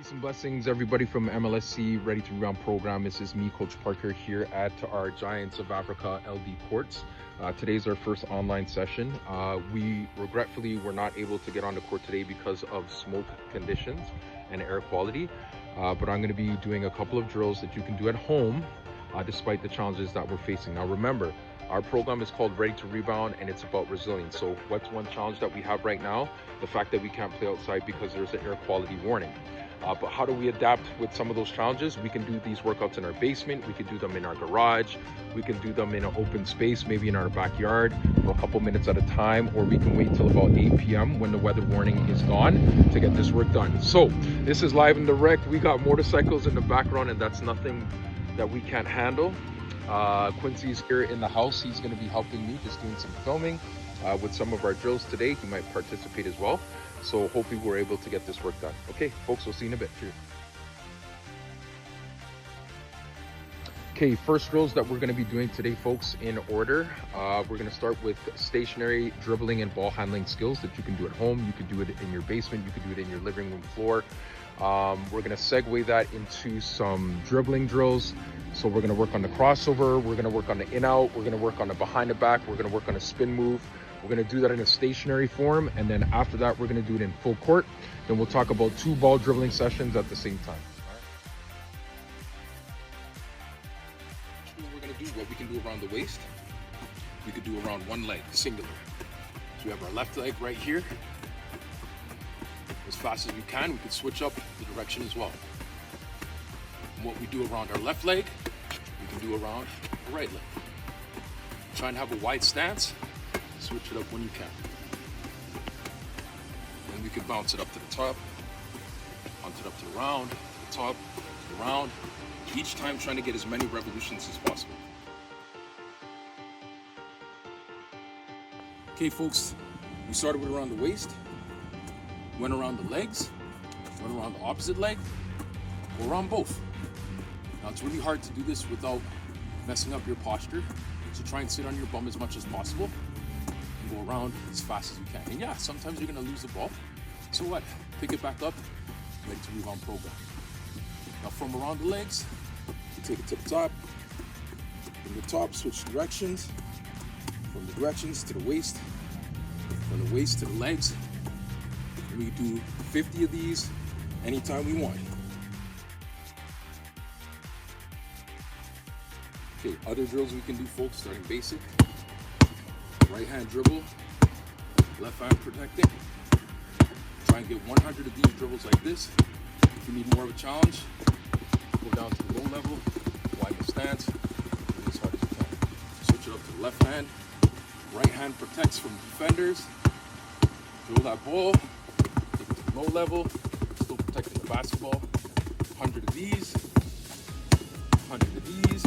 Peace and blessings, everybody from MLSE Ready to Rebound program. This is me, Coach Parker, here at our Giants of Africa LD courts. Today's our first online session. We regretfully were not able to get on the court today because of smoke conditions and air quality. But I'm going to be doing a couple of drills that you can do at home despite the challenges that we're facing. Now remember, our program is called Ready to Rebound, and it's about resilience. So what's one challenge that we have right now? The fact that we can't play outside because there's an air quality warning. But how do we adapt with some of those challenges? We can do these workouts in our basement, we can do them in our garage, we can do them in an open space, maybe in our backyard for a couple minutes at a time, or we can wait till about 8 p.m. when the weather warning is gone to get this work done. So this is live and direct. We got motorcycles in the background, and that's nothing that we can't handle. Quincy's here in the house. He's going to be helping me, just doing some filming with some of our drills today. He might participate as well. So hopefully we're able to get this work done. Okay, folks, we'll see you in a bit. Cheers. Okay, first drills that we're going to be doing today, folks, in order. We're going to start with stationary dribbling and ball handling skills that you can do at home. You can do it in your basement. You can do it in your living room floor. We're going to segue that into some dribbling drills. So we're going to work on the crossover. We're going to work on the in-out. We're going to work on the behind the back. We're going to work on a spin move. We're going to do that in a stationary form, and then after that we're going to do it in full court. Then we'll talk about 2 ball dribbling sessions at the same time. What we're going to do, what we can do around the waist, we could do around one leg, singular. So we have our left leg right here. As fast as we can, we can switch up the direction as well. And what we do around our left leg, we can do around our right leg. Try and have a wide stance. Switch it up when you can. Then we can bounce it up to the top, bounce it up to the round, the top, to the round. Each time trying to get as many revolutions as possible. Okay, folks, we started with around the waist, went around the legs, went around the opposite leg, or around both. Now it's really hard to do this without messing up your posture, so try and sit on your bum as much as possible. Go around as fast as you can. And yeah, sometimes you're going to lose the ball. So what? Pick it back up, Ready to Rebound program. Now from around the legs, you take it to the top. From the top, switch directions. From the directions to the waist. From the waist to the legs. And we do 50 of these anytime we want. Okay, other drills we can do, folks, starting basic. Right hand dribble, left hand protecting. Try and get 100 of these dribbles like this. If you need more of a challenge, go down to the low level, widen the stance, and as hard as you can. Switch it up to the left hand. Right hand protects from defenders. Dribble that ball, take it to the low level, still protecting the basketball. 100 of these, 100 of these.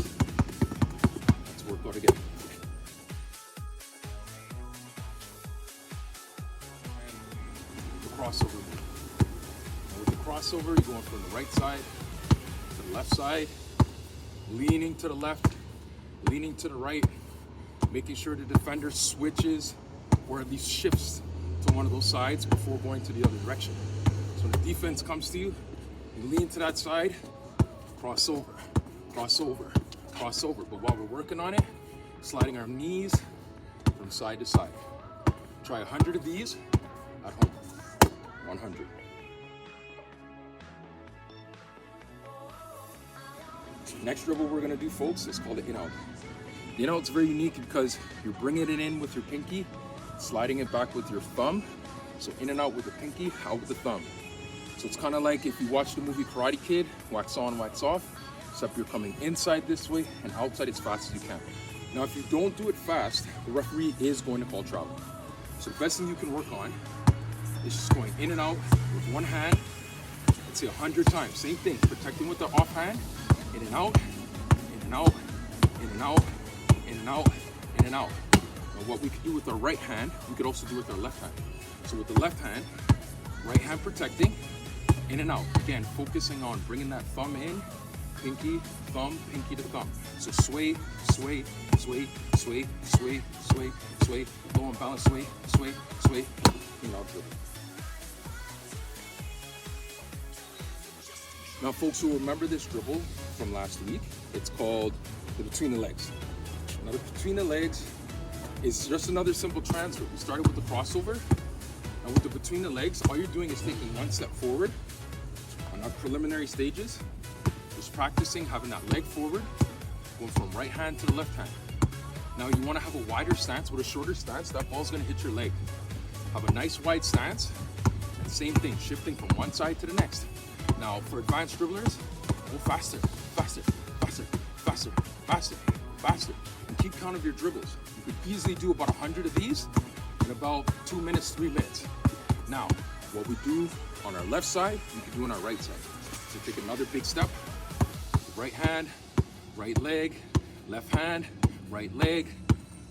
Let's work out again. Crossover move. Now with the crossover, you're going from the right side to the left side, leaning to the left, leaning to the right, making sure the defender switches or at least shifts to one of those sides before going to the other direction. So when the defense comes to you, you lean to that side, crossover, crossover, crossover. But while we're working on it, sliding our knees from side to side. Try 100 of these at home. 100. Next dribble we're going to do, folks, is called the in-out. The in-out's very unique because you're bringing it in with your pinky, sliding it back with your thumb. So in and out with the pinky, out with the thumb. So it's kind of like if you watch the movie Karate Kid, wax on, wax off, except you're coming inside this way and outside as fast as you can. Now if you don't do it fast, the referee is going to call travel. So the best thing you can work on is just going in and out with one hand, let's say 100 times. Same thing, protecting with the off hand, in and out, in and out, in and out, in and out, in and out. Now what we could do with our right hand, we could also do with our left hand. So with the left hand, right hand protecting, in and out. Again, focusing on bringing that thumb in, pinky, thumb, pinky to thumb. So sway, sway, sway, sway, sway, sway, sway, low and balance, sway, sway, sway, in and out dribble. Now folks who remember this dribble from last week, it's called the between the legs. Now the between the legs is just another simple transfer. We started with the crossover, and with the between the legs, all you're doing is taking one step forward on our preliminary stages. Just practicing having that leg forward, going from right hand to the left hand. Now you want to have a wider stance. With a shorter stance, that ball's going to hit your leg. Have a nice wide stance, and same thing, shifting from one side to the next. Now for advanced dribblers, go faster, faster, faster, faster, faster, faster, and keep count of your dribbles. You could easily do about 100 of these in about 2 minutes, 3 minutes. Now, what we do on our left side, we can do on our right side. So take another big step, right hand, right leg, left hand, right leg,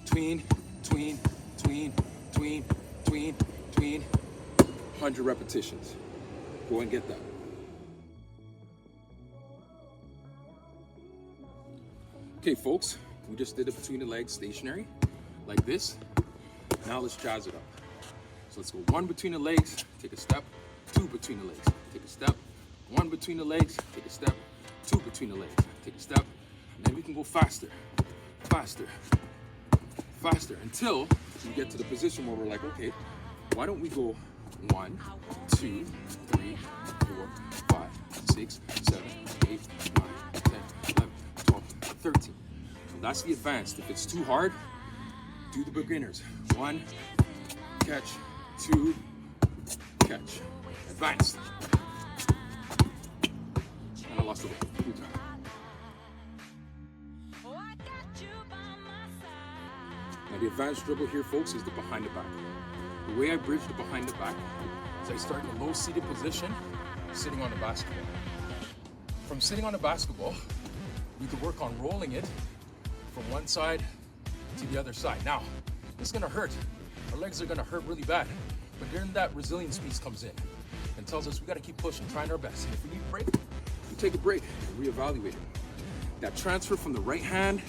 tween, tween, tween, tween, tween, tween, 100 repetitions. Go and get that. Okay folks, we just did it between the legs stationary, like this. Now let's jazz it up. So let's go 1 between the legs, take a step, 2 between the legs, take a step, 1 between the legs, take a step, 2 between the legs, take a step, and then we can go faster, faster, faster, until we get to the position where we're like, okay, why don't we go 1, 2, 3, 4, 5, 6, 7, 8, 9, 10, 11, 12, 13. So that's the advanced. If it's too hard, do the beginners. 1, catch, 2, catch. Advanced. And I lost the ball. Good job. Now the advanced dribble here, folks, is the behind the back. The way I bridge the behind the back is I start in a low seated position, sitting on the basketball. From sitting on the basketball, we could work on rolling it from one side to the other side. Now, this is gonna hurt. Our legs are gonna hurt really bad. But then that resilience piece comes in and tells us we gotta keep pushing, trying our best. And if we need a break, we take a break and reevaluate it. That transfer from the right hand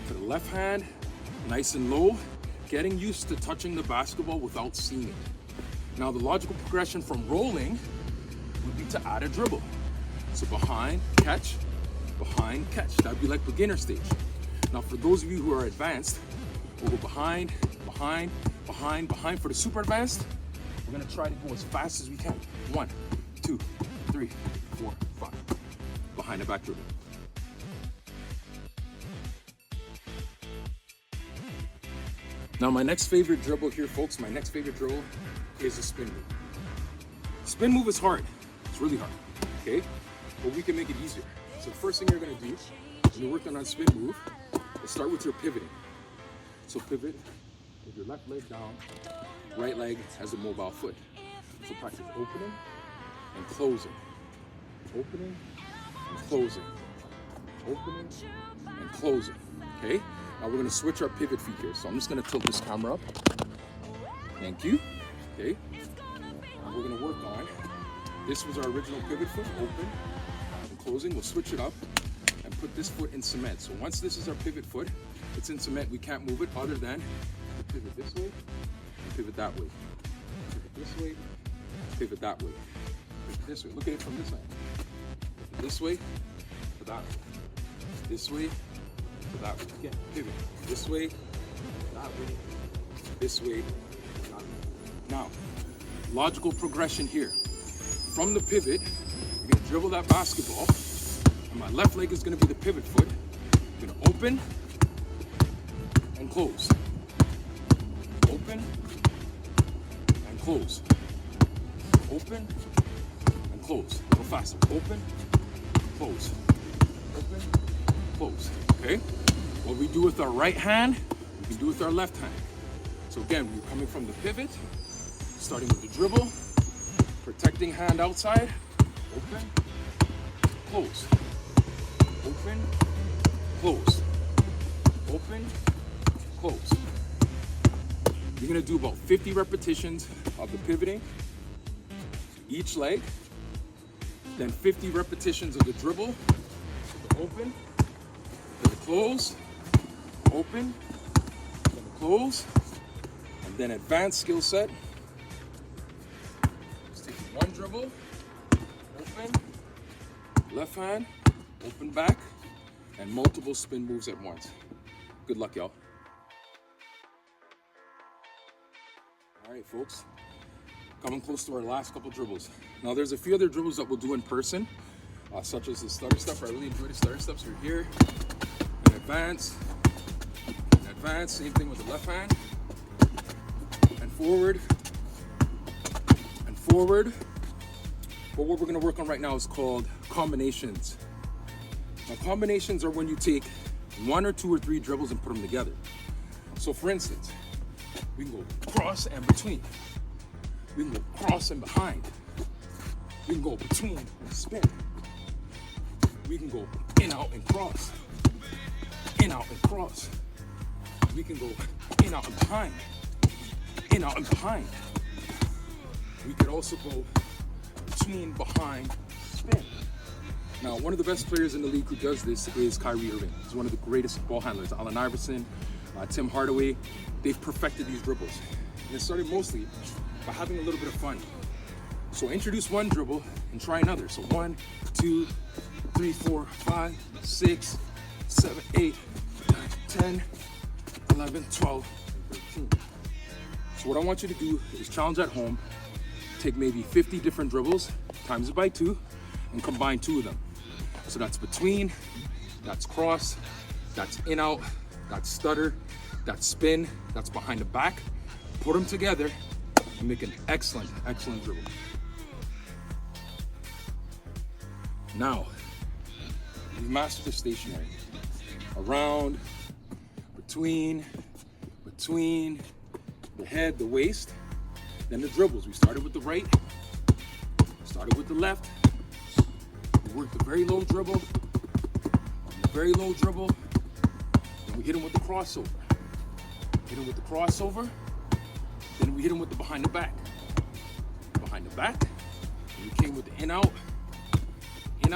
to the left hand, nice and low, getting used to touching the basketball without seeing it. Now the logical progression from rolling would be to add a dribble. So behind, catch, that'd be like beginner stage. Now for those of you who are advanced, we'll go behind, behind, behind, behind. For the super advanced, we're gonna try to go as fast as we can. 1, 2, 3, 4, 5. Behind the back dribble. Now my next favorite dribble here, folks, my next favorite dribble is a spin move. Spin move is hard. It's really hard, okay? But we can make it easier. So the first thing you're gonna do when you're working on spin move is start with your pivoting. So pivot with your left leg down, right leg has a mobile foot. So practice opening and closing. Opening and closing. Opening and closing, okay? Now we're gonna switch our pivot feet here. So I'm just gonna tilt this camera up. Thank you, okay? And we're gonna work on, this was our original pivot foot, open and closing. We'll switch it up and put this foot in cement. So once this is our pivot foot, it's in cement, we can't move it other than pivot this way and pivot that way. Pivot this way, pivot that way. Pivot this way, look at it from this side. Pivot this way to that way. This way to that way. Again, pivot this way, that way, this way, that way. Now, logical progression here. From the pivot, you're gonna dribble that basketball, and my left leg is gonna be the pivot foot. I'm gonna open and close. Open and close. Open and close. A little faster. Open, close. Open, close. Okay? What we do with our right hand, we can do with our left hand. So again, we're coming from the pivot, starting with the dribble, protecting hand outside, open, close, open, close, open, close. You're gonna do about 50 repetitions of the pivoting, each leg, then 50 repetitions of the dribble, to the open, to the close, open, to the close, and then advanced skill set. Just take one dribble, open, left hand, open back, and multiple spin moves at once. Good luck, y'all. All right, folks, coming close to our last couple dribbles. Now, there's a few other dribbles that we'll do in person, such as the stutter step. I really enjoy the stutter steps. We're here, and advance, same thing with the left hand, and forward, and forward. But what we're gonna work on right now is called combinations. Now, combinations are when you take 1 or 2 or 3 dribbles and put them together. So for instance, we can go cross and between. We can go cross and behind. We can go between and spin. We can go in, out, and cross. In, out, and cross. We can go in, out, and behind. In, out, and behind. We could also go between, behind, spin. Now, one of the best players in the league who does this is Kyrie Irving. He's one of the greatest ball handlers. Allen Iverson, Tim Hardaway, they've perfected these dribbles. And it started mostly by having a little bit of fun. So introduce one dribble and try another. So 1, 2, 3, 4, 5, 6, 7, 8, 9, 10, 11, 12, and 13. So what I want you to do is challenge at home. Take maybe 50 different dribbles, times it by 2, and combine 2 of them. So that's between, that's cross, that's in, out, that's stutter, that's spin, that's behind the back. Put them together and make an excellent, excellent dribble. Now, we've mastered the stationary. Around, between, the head, the waist, then the dribbles. We started with the right, started with the left, we worked the very low dribble, and we hit him with the crossover. Hit him with the crossover, then we hit him with the behind the back. Behind the back, and we came with the in, out, and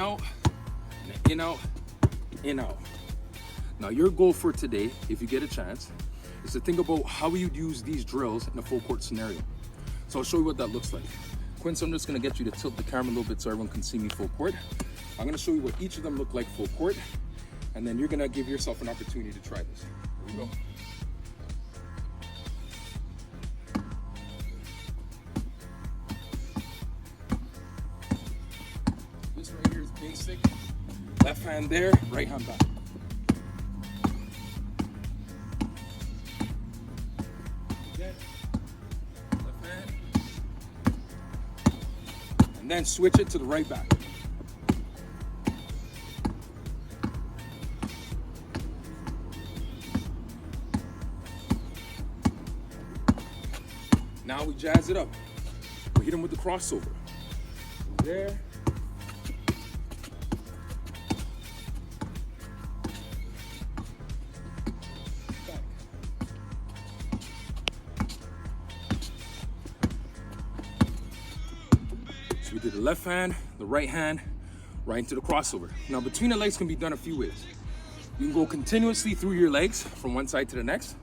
in, out, in, out. Now, your goal for today, if you get a chance, is to think about how you'd use these drills in a full court scenario. So I'll show you what that looks like. Quince, I'm just gonna get you to tilt the camera a little bit so everyone can see me full court. I'm gonna show you what each of them look like full court, and then you're gonna give yourself an opportunity to try this. Here we go. This right here is basic. Left hand there, right hand back. Again, left hand. And then switch it to the right back. Now we jazz it up. We hit him with the crossover. There. Back. So we did the left hand, the right hand, right into the crossover. Now between the legs can be done a few ways. You can go continuously through your legs from one side to the next,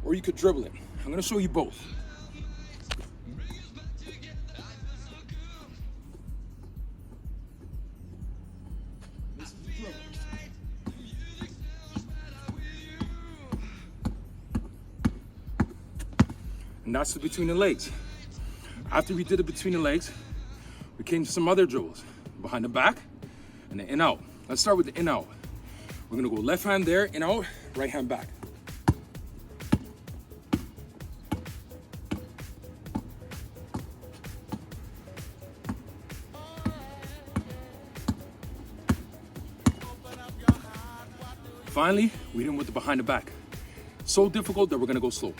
or you could dribble it. I'm gonna show you both. And that's the between the legs. After we did it between the legs, we came to some other dribbles. Behind the back and the in out. Let's start with the in out. We're gonna go left hand there, in out, right hand back. Finally, we hit him with the behind the back. So difficult that we're gonna go slow.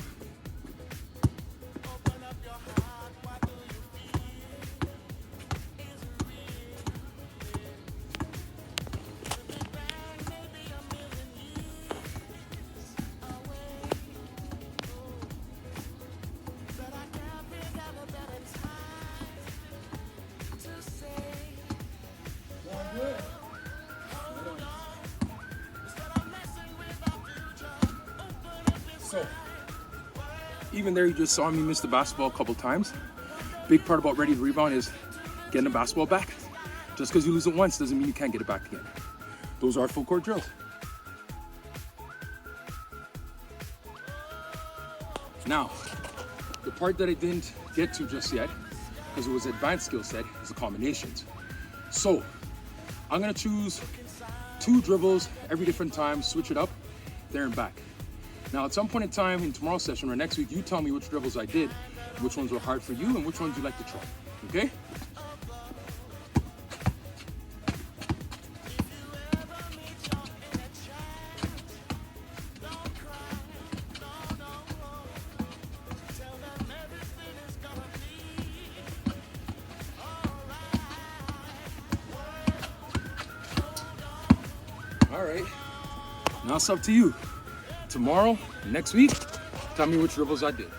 So, even there, you just saw me miss the basketball a couple times. Big part about ready to rebound is getting the basketball back Just because you lose it once doesn't mean you can't get it back again. Those are full court drills. Now, the part that I didn't get to just yet, because it was advanced skill set, is the combinations. So, I'm gonna choose 2 dribbles every different time, switch it up, there and back. Now, at some point in time in tomorrow's session or next week, you tell me which dribbles I did, which ones were hard for you, and which ones you like to try, okay? All right, now it's up to you. Tomorrow, next week, tell me which dribbles I did.